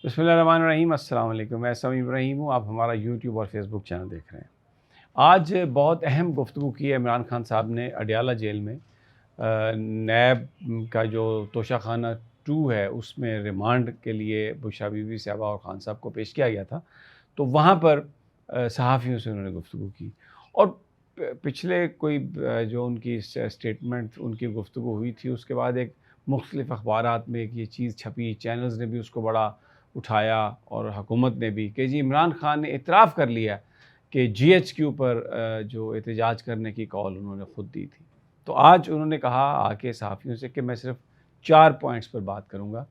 बिस्मिल्लाहिर्रहमानिर्रहीम। अस्सलाम वालेकुम। मैं समीम इब्राहिम हूँ। आप हमारा यूट्यूब और फेसबुक चैनल देख रहे हैं। आज बहुत अहम गुफ्तगू की है इमरान खान साहब ने अडियाला जेल में। नैब का जो तोशाखाना 2 है उसमें रिमांड के लिए बुशरा बीबी साहबा और खान साहब को पेश किया गया था। तो वहाँ पर सहाफ़ियों से उन्होंने गुफ्तगू की और पिछले कोई जो उनकी स्टेटमेंट उनकी गुफ्तगू हुई थी उसके बाद एक मुख्तलिफ़ अखबारात में एक ये चीज़ छपी, चैनल्स ने भी उसको बड़ा उठाया और हुकूमत ने भी कि जी इमरान खान ने इतराफ़ कर लिया कि जीएचक्यू पर जो एहतजाज करने की कॉल उन्होंने ख़ुद दी थी। तो आज उन्होंने कहा आके सहाफ़ियों से कि मैं सिर्फ़ 4 पॉइंट्स पर बात करूँगा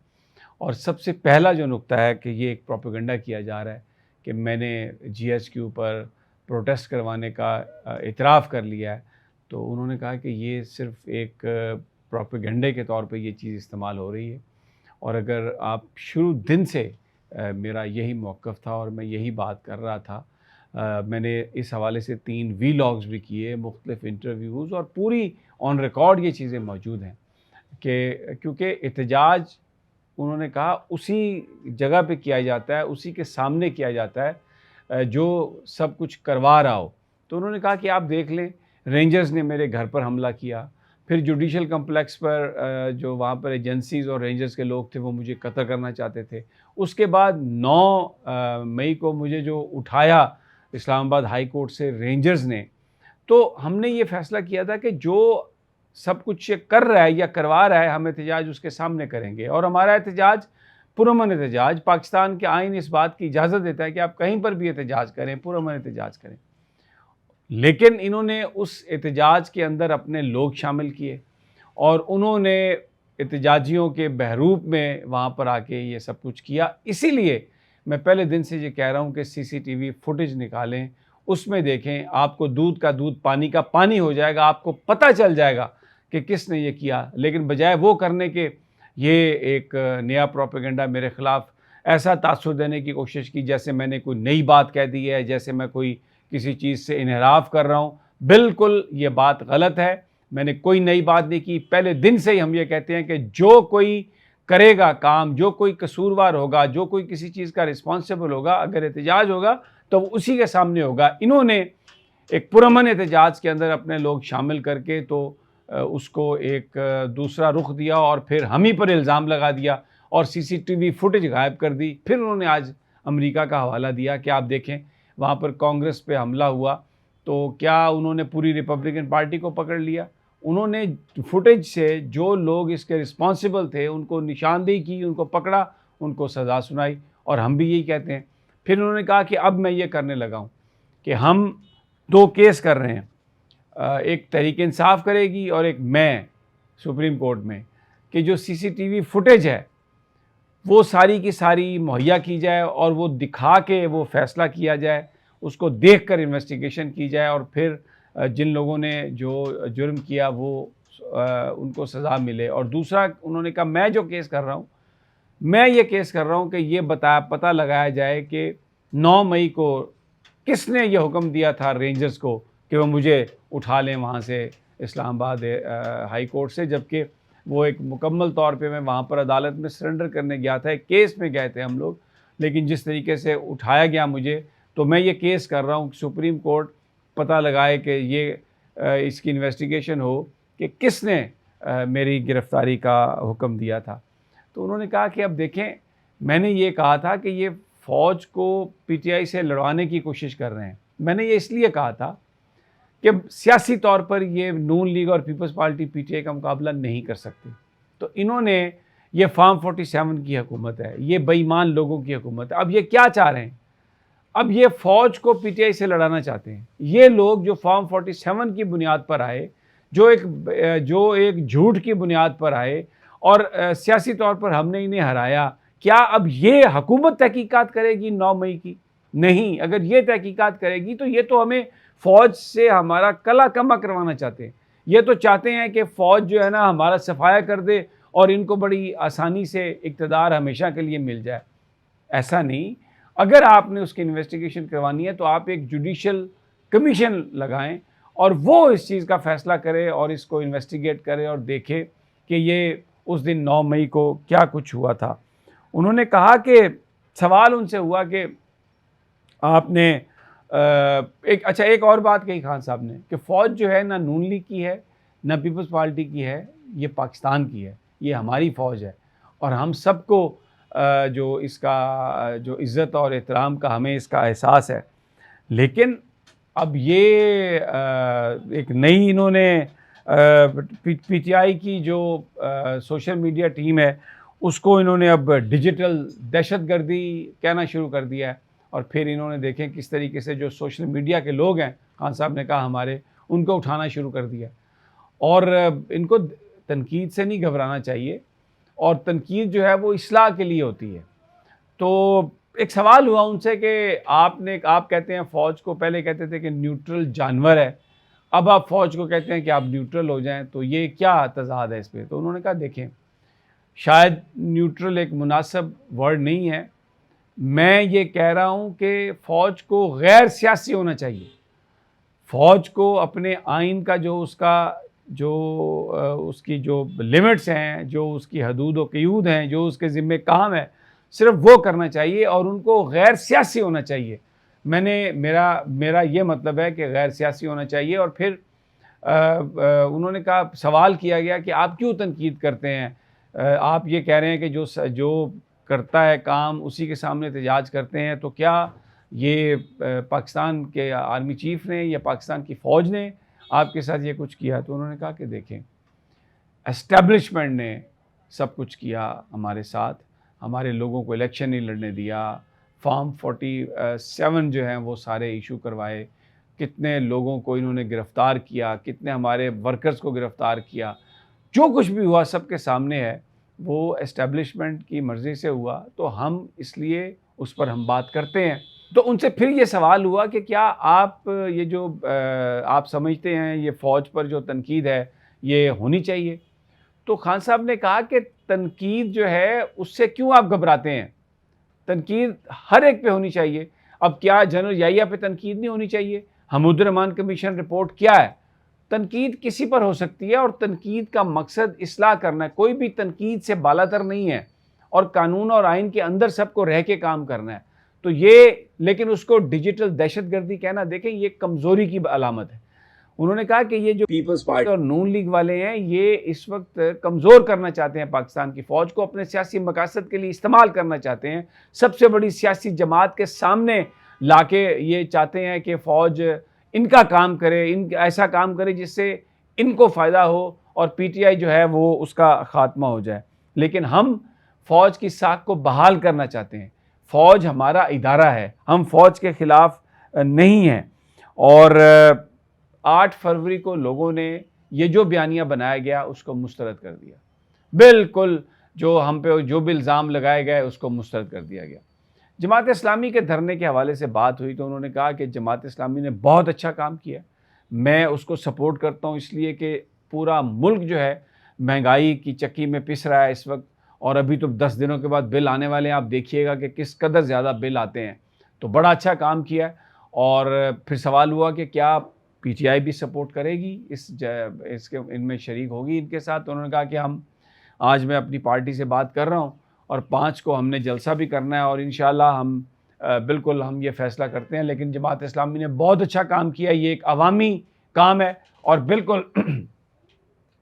और सबसे पहला जो नुक्ता है कि ये एक प्रोपेगेंडा किया जा रहा है कि मैंने जीएचक्यू पर प्रोटेस्ट करवाने का इतराफ़ कर लिया है। तो उन्होंने कहा कि ये सिर्फ़ एक प्रोपेगेंडे के तौर पे ये चीज़ इस्तेमाल हो रही है और अगर आप शुरू दिन से मेरा यही मौक़िफ़ था और मैं यही बात कर रहा था। मैंने इस हवाले से 3 वीलॉग्स भी किए, मुख्तलिफ़ इंटरव्यूज़ और पूरी ऑन रिकॉर्ड ये चीज़ें मौजूद हैं कि क्योंकि एहतजाज उन्होंने कहा उसी जगह पे किया जाता है, उसी के सामने किया जाता है जो सब कुछ करवा रहा हो। तो उन्होंने कहा कि आप देख लें, रेंजर्स ने मेरे घर पर हमला किया, फिर जुडिशल कम्प्लेक्स पर जो वहाँ पर एजेंसीज़ और रेंजर्स के लोग थे वो मुझे कत्ल करना चाहते थे। उसके बाद 9 मई को मुझे जो उठाया इस्लामाबाद हाई कोर्ट से रेंजर्स ने, तो हमने ये फ़ैसला किया था कि जो सब कुछ ये कर रहा है या करवा रहा है, हम एहतजाज उसके सामने करेंगे और हमारा एहतजाज पुरअमन एहतजाज, पाकिस्तान के आईन इस बात की इजाज़त देता है कि आप कहीं पर भी एहतजाज करें, पुरअमन एहतजाज करें। लेकिन इन्होंने उस एहतजाज के अंदर अपने लोग शामिल किए और उन्होंने एहतजाजियों के बहरूप में वहाँ पर आके ये सब कुछ किया। इसीलिए मैं पहले दिन से ये कह रहा हूँ कि सीसीटीवी फुटेज निकालें, उसमें देखें, आपको दूध का दूध, पानी का पानी हो जाएगा, आपको पता चल जाएगा कि किसने ये किया। लेकिन बजाय वो करने के ये एक नया प्रोपेगेंडा मेरे ख़िलाफ़ ऐसा तासुर देने की कोशिश की जैसे मैंने कोई नई बात कह दी है, जैसे मैं कोई किसी चीज़ से इन्हिराफ़ कर रहा हूँ। बिल्कुल ये बात गलत है, मैंने कोई नई बात नहीं की। पहले दिन से ही हम ये कहते हैं कि जो कोई करेगा काम, जो कोई कसूरवार होगा, जो कोई किसी चीज़ का रिस्पॉन्सिबल होगा, अगर एहतजाज होगा तो वो उसी के सामने होगा। इन्होंने एक पुरअमन एहतजाज के अंदर अपने लोग शामिल करके तो उसको एक दूसरा रुख दिया और फिर हम ही पर इल्ज़ाम लगा दिया और सीसीटीवी फुटेज गायब कर दी। फिर उन्होंने आज अमेरिका का हवाला दिया कि आप देखें वहाँ पर कांग्रेस पे हमला हुआ, तो क्या उन्होंने पूरी रिपब्लिकन पार्टी को पकड़ लिया? उन्होंने फुटेज से जो लोग इसके रिस्पॉन्सिबल थे उनको निशानदेही की, उनको पकड़ा, उनको सज़ा सुनाई और हम भी यही कहते हैं। फिर उन्होंने कहा कि अब मैं ये करने लगा हूँ कि हम 2 केस कर रहे हैं, एक तहरीक इंसाफ करेगी और एक मैं सुप्रीम कोर्ट में, कि जो सीसीटीवी फुटेज है वो सारी की सारी मुहैया की जाए और वो दिखा के वो फ़ैसला किया जाए, उसको देखकर इन्वेस्टिगेशन की जाए और फिर जिन लोगों ने जो जुर्म किया वो उनको सज़ा मिले। और दूसरा उन्होंने कहा मैं जो केस कर रहा हूँ, मैं ये केस कर रहा हूँ कि ये पता लगाया जाए कि 9 मई को किसने ये हुक्म दिया था रेंजर्स को कि वो मुझे उठा लें वहाँ से इस्लामाबाद हाई कोर्ट से, जबकि वो एक मुकम्मल तौर पे मैं वहाँ पर अदालत में सरेंडर करने गया था, एक केस में गए थे हम लोग। लेकिन जिस तरीके से उठाया गया मुझे, तो मैं ये केस कर रहा हूँ सुप्रीम कोर्ट पता लगाए कि ये इसकी इन्वेस्टिगेशन हो कि किसने मेरी गिरफ़्तारी का हुक्म दिया था। तो उन्होंने कहा कि अब देखें, मैंने ये कहा था कि ये फ़ौज को पीटीआई से लड़वाने की कोशिश कर रहे हैं। मैंने ये इसलिए कहा था कि सियासी तौर पर ये नून लीग और पीपल्स पार्टी पीटीआई का मुकाबला नहीं कर सकती। तो इन्होंने ये फार्म 47 की हुकूमत है, ये बेईमान लोगों की हुकूमत है। अब ये क्या चाह रहे हैं? अब ये फ़ौज को पीटीआई से लड़ाना चाहते हैं। ये लोग जो फार्म 47 की बुनियाद पर आए, जो एक झूठ की बुनियाद पर आए और सियासी तौर पर हमने इन्हें हराया, क्या अब ये हुकूमत तहकीकात करेगी 9 मई की? नहीं, अगर ये तहकीकात करेगी तो ये तो हमें फ़ौज से हमारा कला कमा करवाना चाहते हैं। ये तो चाहते हैं कि फ़ौज जो है ना हमारा सफाया कर दे और इनको बड़ी आसानी से इक़्तिदार हमेशा के लिए मिल जाए। ऐसा नहीं, अगर आपने उसकी इन्वेस्टिगेशन करवानी है तो आप एक जुडिशल कमीशन लगाएं और वो इस चीज़ का फ़ैसला करे और इसको इन्वेस्टिगेट करे और देखे कि ये उस दिन 9 मई को क्या कुछ हुआ था। उन्होंने कहा कि सवाल उनसे हुआ कि आपने एक और बात कही खान साहब ने कि फ़ौज जो है ना नून लीग की है ना पीपल्स पार्टी की है, ये पाकिस्तान की है, ये हमारी फ़ौज है और हम सबको जो इसका जो इज़्ज़त और एहतराम का हमें इसका एहसास है। लेकिन अब ये एक नई इन्होंने पीटीआई की जो सोशल मीडिया टीम है उसको इन्होंने अब डिजिटल दहशतगर्दी कहना शुरू कर दिया है और फिर इन्होंने देखें किस तरीके से जो सोशल मीडिया के लोग हैं, खान साहब ने कहा हमारे, उनको उठाना शुरू कर दिया। और इनको तनकीद से नहीं घबराना चाहिए और तनकीद जो है वो इस्लाह के लिए होती है। तो एक सवाल हुआ उनसे कि आप कहते हैं फ़ौज को, पहले कहते थे कि न्यूट्रल जानवर है, अब आप फ़ौज को कहते हैं कि आप न्यूट्रल हो जाएं, तो ये क्या तज़ाद है इस पर? तो उन्होंने कहा देखें, शायद न्यूट्रल एक मुनासिब वर्ड नहीं है, मैं ये कह रहा हूँ कि फ़ौज को गैर सियासी होना चाहिए। फ़ौज को अपने आइन का उसकी जो लिमिट्स हैं, जो उसकी हदूद व क़यूद हैं, जो उसके ज़िम्मे काम है, सिर्फ वो करना चाहिए और उनको गैर सियासी होना चाहिए। मेरा ये मतलब है कि गैर सियासी होना चाहिए। और फिर उन्होंने कहा, सवाल किया गया कि आप क्यों तनकीद करते हैं? आप ये कह रहे हैं कि जो करता है काम उसी के सामने एहतजाज करते हैं, तो क्या ये पाकिस्तान के आर्मी चीफ़ ने या पाकिस्तान की फ़ौज ने आपके साथ ये कुछ किया? तो उन्होंने कहा कि देखें, एस्टेब्लिशमेंट ने सब कुछ किया हमारे साथ, हमारे लोगों को इलेक्शन नहीं लड़ने दिया, फॉर्म 47 जो हैं वो सारे इशू करवाए, कितने लोगों को इन्होंने गिरफ़्तार किया, कितने हमारे वर्कर्स को गिरफ़्तार किया, जो कुछ भी हुआ सबके सामने है, वो एस्टेब्लिशमेंट की मर्ज़ी से हुआ, तो हम इसलिए उस पर हम बात करते हैं। तो उनसे फिर ये सवाल हुआ कि क्या आप ये जो आप समझते हैं ये फ़ौज पर जो तनकीद है ये होनी चाहिए? तो खान साहब ने कहा कि तनकीद जो है उससे क्यों आप घबराते हैं? तनकीद हर एक पे होनी चाहिए। अब क्या जनरल याहिया पे तनकीद नहीं होनी चाहिए? हमूदुर्रहमान कमीशन रिपोर्ट क्या है? तनकीद किसी पर हो सकती है और तनकीद का मकसद इस्लाह करना है। कोई भी तनकीद से बालातर नहीं है और कानून और आइन के अंदर सबको रह के काम करना है। तो ये, लेकिन उसको डिजिटल दहशतगर्दी कहना, देखें ये कमज़ोरी की अलामत है। उन्होंने कहा कि ये जो पीपल्स पार्टी और नून लीग वाले हैं ये इस वक्त कमज़ोर करना चाहते हैं पाकिस्तान की फ़ौज को, अपने सियासी मकासद के लिए इस्तेमाल करना चाहते हैं। सबसे बड़ी सियासी जमात के सामने लाके ये चाहते हैं कि फ़ौज इनका काम करे, ऐसा काम करे जिससे इनको फ़ायदा हो और पीटीआई जो है वो उसका ख़ात्मा हो जाए। लेकिन हम फ़ौज की साख को बहाल करना चाहते हैं। फ़ौज हमारा इदारा है, हम फ़ौज के ख़िलाफ़ नहीं हैं। और 8 फरवरी को लोगों ने ये जो बयानिया बनाया गया उसको मुस्तरद कर दिया। बिल्कुल जो हम पे जो भी इल्ज़ाम लगाए गए उसको मुस्तरद कर दिया गया। जमात इस्लामी के धरने के हवाले से बात हुई तो उन्होंने कहा कि जमात इस्लामी ने बहुत अच्छा काम किया, मैं उसको सपोर्ट करता हूँ, इसलिए कि पूरा मुल्क जो है महंगाई की चक्की में पिस रहा है इस वक्त, और अभी तो 10 दिनों के बाद बिल आने वाले हैं, आप देखिएगा कि किस कदर ज़्यादा बिल आते हैं। तो बड़ा अच्छा काम किया। और फिर सवाल हुआ कि क्या पीटीआई भी सपोर्ट करेगी इसके इनमें शरीक होगी इनके साथ? तो उन्होंने कहा कि आज मैं अपनी पार्टी से बात कर रहा हूँ और 5 को हमने जलसा भी करना है और इंशाअल्लाह बिल्कुल हम ये फ़ैसला करते हैं। लेकिन जमात इस्लामी ने बहुत अच्छा काम किया, ये एक अवामी काम है और बिल्कुल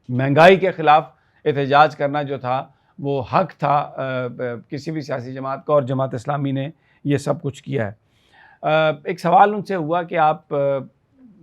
महंगाई के ख़िलाफ़ एहतजाज करना जो था वो हक़ था किसी भी सियासी जमात का, और जमात इस्लामी ने ये सब कुछ किया है। एक सवाल उनसे हुआ कि आप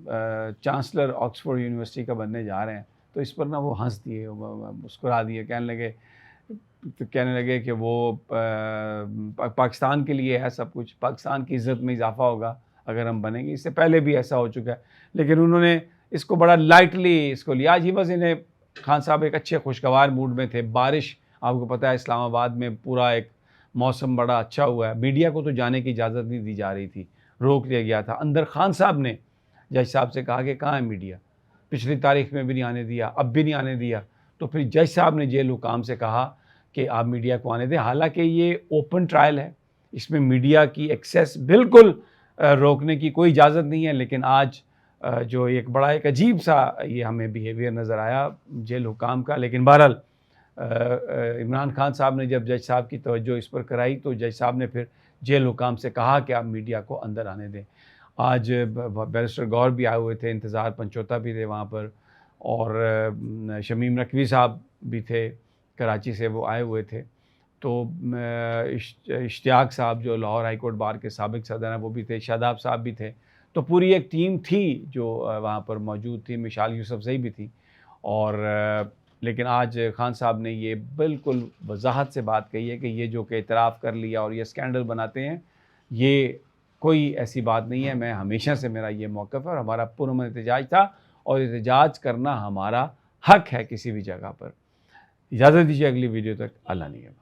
चांसलर ऑक्सफोर्ड यूनिवर्सिटी का बनने जा रहे हैं, तो इस पर ना वो हंस दिए, मुस्कुरा दिए, कहने लगे कि वो पाकिस्तान के लिए है सब कुछ, पाकिस्तान की इज़्ज़त में इजाफ़ा होगा अगर हम बनेंगे। इससे पहले भी ऐसा हो चुका है, लेकिन उन्होंने इसको बड़ा लाइटली इसको लिया। आज ही बस इन्हें खान साहब एक अच्छे खुशगवार मूड में थे। बारिश, आपको पता है इस्लामाबाद में पूरा एक मौसम बड़ा अच्छा हुआ है। मीडिया को तो जाने की इजाज़त नहीं दी जा रही थी, रोक लिया गया था। अंदर खान साहब ने जज साहब से कहा कि कहाँ है मीडिया, पिछली तारीख में भी नहीं आने दिया, अब भी नहीं आने दिया। तो फिर जज साहब ने जेल हुकाम से कहा कि आप मीडिया को आने दें। हालांकि ये ओपन ट्रायल है, इसमें मीडिया की एक्सेस बिल्कुल रोकने की कोई इजाज़त नहीं है। लेकिन आज जो एक बड़ा एक अजीब सा ये हमें बिहेवियर नज़र आया जेल हुकाम का। लेकिन बहरहाल इमरान खान साहब ने जब जज साहब की तवज्जो इस पर कराई तो जज साहब ने फिर जेल हुकाम से कहा कि आप मीडिया को अंदर आने दें। आज बैरिस्टर गौर भी आए हुए थे, इंतज़ार पंचोता भी थे वहाँ पर, और शमीम नकवी साहब भी थे, कराची से वो आए हुए थे। तो इश्तियाक साहब जो लाहौर हाई कोर्ट बार के साबिक सदर हैं वो भी थे, शादाब साहब भी थे। तो पूरी एक टीम थी जो वहाँ पर मौजूद थी, मिशाल यूसुफज़ई भी थी। और लेकिन आज खान साहब ने ये बिल्कुल वजाहत से बात कही है कि ये जो कि इतराफ़ कर लिया और ये स्कैंडल बनाते हैं, ये कोई ऐसी बात नहीं है। मैं हमेशा से मेरा ये मौक़िफ़ है और हमारा पुरअमन एहतजाज था और एहतजाज करना हमारा हक़ है किसी भी जगह पर। इजाज़त दीजिए अगली वीडियो तक। अल्लाह निगहबान।